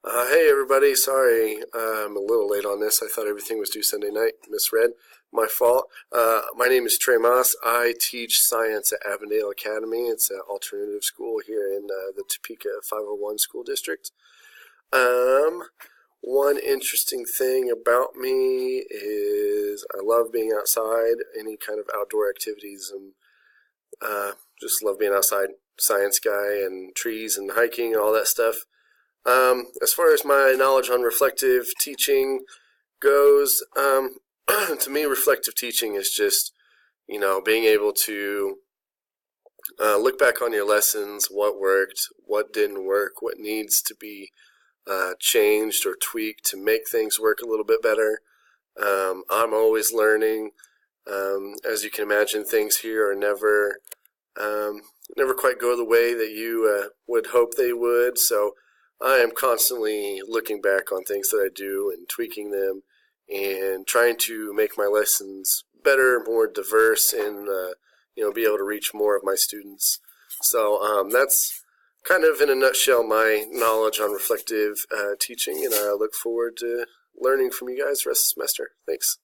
Hey everybody, sorry I'm a little late on this. I thought everything was due Sunday night. Misread. My fault. My name is Trey Moss. I teach science at Avondale Academy. It's an alternative school here in the Topeka 501 school district. One interesting thing about me is I love being outside, any kind of outdoor activities, and just love being outside. Science guy and trees and hiking and all that stuff. As far as my knowledge on reflective teaching goes, to me, reflective teaching is just, being able to look back on your lessons, what worked, what didn't work, what needs to be changed or tweaked to make things work a little bit better. I'm always learning. As you can imagine, things here are never quite go the way that you would hope they would. So I am constantly looking back on things that I do and tweaking them and trying to make my lessons better, more diverse, and be able to reach more of my students. So that's kind of in a nutshell my knowledge on reflective teaching, and I look forward to learning from you guys the rest of the semester. Thanks.